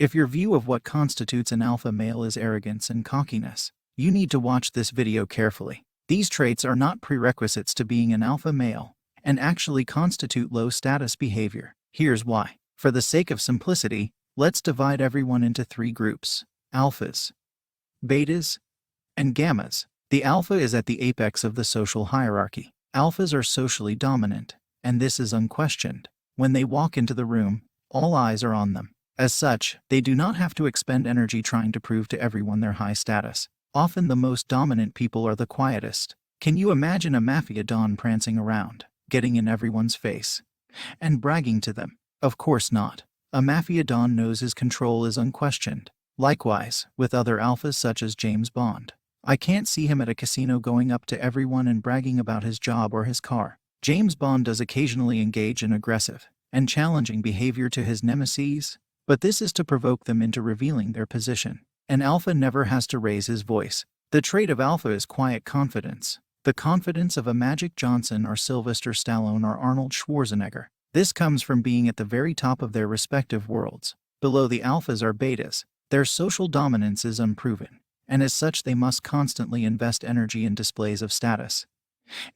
If your view of what constitutes an alpha male is arrogance and cockiness, you need to watch this video carefully. These traits are not prerequisites to being an alpha male and actually constitute low-status behavior. Here's why. For the sake of simplicity, let's divide everyone into three groups: alphas, betas, and gammas. The alpha is at the apex of the social hierarchy. Alphas are socially dominant, and this is unquestioned. When they walk into the room, all eyes are on them. As such, they do not have to expend energy trying to prove to everyone their high status. Often the most dominant people are the quietest. Can you imagine a mafia don prancing around, getting in everyone's face, and bragging to them? Of course not. A mafia don knows his control is unquestioned. Likewise, with other alphas such as James Bond. I can't see him at a casino going up to everyone and bragging about his job or his car. James Bond does occasionally engage in aggressive and challenging behavior to his nemesis, but this is to provoke them into revealing their position. An alpha never has to raise his voice. The trait of alpha is quiet confidence. The confidence of a Magic Johnson or Sylvester Stallone or Arnold Schwarzenegger. This comes from being at the very top of their respective worlds. Below the alphas are betas. Their social dominance is unproven, and as such they must constantly invest energy in displays of status,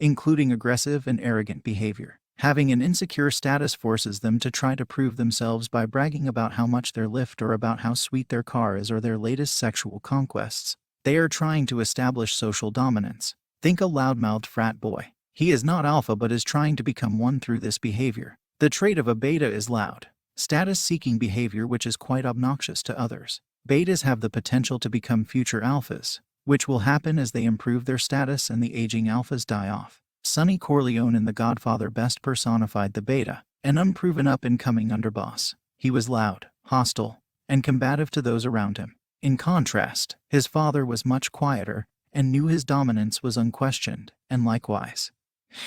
including aggressive and arrogant behavior. Having an insecure status forces them to try to prove themselves by bragging about how much they're lift or about how sweet their car is or their latest sexual conquests. They are trying to establish social dominance. Think a loudmouthed frat boy. He is not alpha but is trying to become one through this behavior. The trait of a beta is loud, status-seeking behavior which is quite obnoxious to others. Betas have the potential to become future alphas, which will happen as they improve their status and the aging alphas die off. Sonny Corleone in The Godfather best personified the beta, an unproven up-and-coming underboss. He was loud, hostile, and combative to those around him. In contrast, his father was much quieter and knew his dominance was unquestioned, and likewise,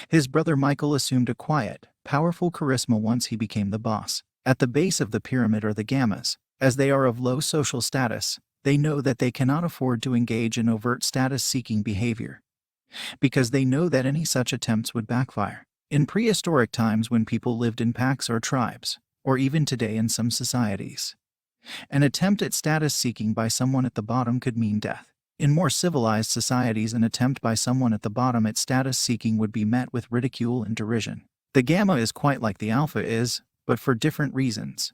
his brother Michael assumed a quiet, powerful charisma once he became the boss. At the base of the pyramid are the gammas. As they are of low social status, they know that they cannot afford to engage in overt status-seeking behavior, because they know that any such attempts would backfire. In prehistoric times when people lived in packs or tribes, or even today in some societies, an attempt at status-seeking by someone at the bottom could mean death. In more civilized societies, an attempt by someone at the bottom at status-seeking would be met with ridicule and derision. The gamma is quite like the alpha is, but for different reasons.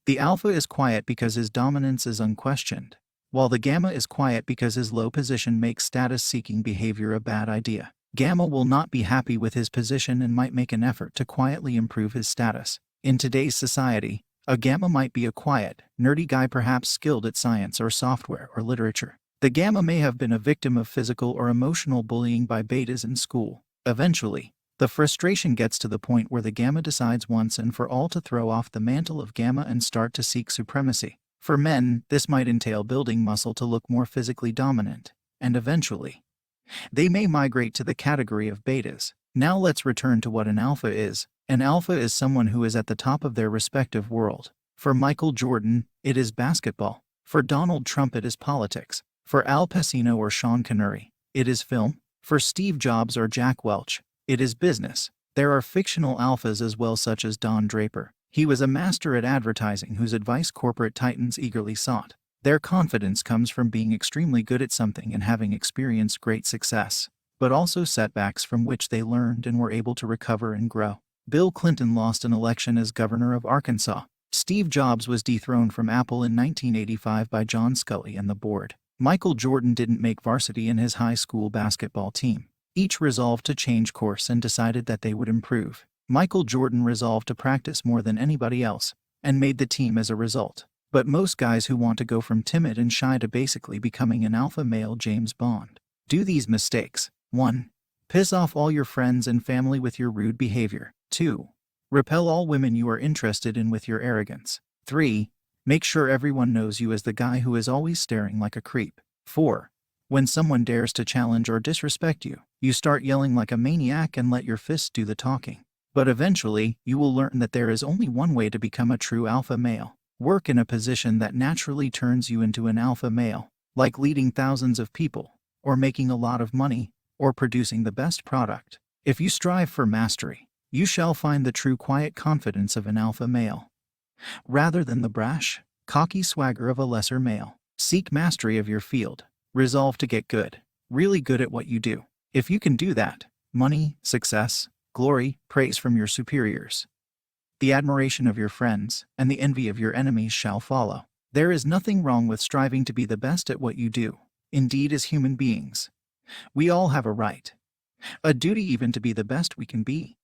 The alpha is quiet because his dominance is unquestioned, while the gamma is quiet because his low position makes status-seeking behavior a bad idea. Gamma will not be happy with his position and might make an effort to quietly improve his status. In today's society, a gamma might be a quiet, nerdy guy perhaps skilled at science or software or literature. The gamma may have been a victim of physical or emotional bullying by betas in school. Eventually, the frustration gets to the point where the gamma decides once and for all to throw off the mantle of gamma and start to seek supremacy. For men, this might entail building muscle to look more physically dominant, and eventually, they may migrate to the category of betas. Now let's return to what an alpha is. An alpha is someone who is at the top of their respective world. For Michael Jordan, it is basketball. For Donald Trump, it is politics. For Al Pacino or Sean Connery, it is film. For Steve Jobs or Jack Welch, it is business. There are fictional alphas as well, such as Don Draper. He was a master at advertising whose advice corporate titans eagerly sought. Their confidence comes from being extremely good at something and having experienced great success, but also setbacks from which they learned and were able to recover and grow. Bill Clinton lost an election as governor of Arkansas. Steve Jobs was dethroned from Apple in 1985 by John Sculley and the board. Michael Jordan didn't make varsity in his high school basketball team. Each resolved to change course and decided that they would improve. Michael Jordan resolved to practice more than anybody else, and made the team as a result. But most guys who want to go from timid and shy to basically becoming an alpha male James Bond do these mistakes. 1. Piss off all your friends and family with your rude behavior. 2. Repel all women you are interested in with your arrogance. 3. Make sure everyone knows you as the guy who is always staring like a creep. 4. When someone dares to challenge or disrespect you, you start yelling like a maniac and let your fists do the talking. But eventually, you will learn that there is only one way to become a true alpha male. Work in a position that naturally turns you into an alpha male, like leading thousands of people, or making a lot of money, or producing the best product. If you strive for mastery, you shall find the true quiet confidence of an alpha male, rather than the brash, Cocky swagger of a lesser male. Seek mastery of your field. Resolve to get good. Really good at what you do. If you can do that, money, success, glory, praise from your superiors, the admiration of your friends, and the envy of your enemies shall follow. There is nothing wrong with striving to be the best at what you do. Indeed, as human beings, we all have a right, a duty even to be the best we can be.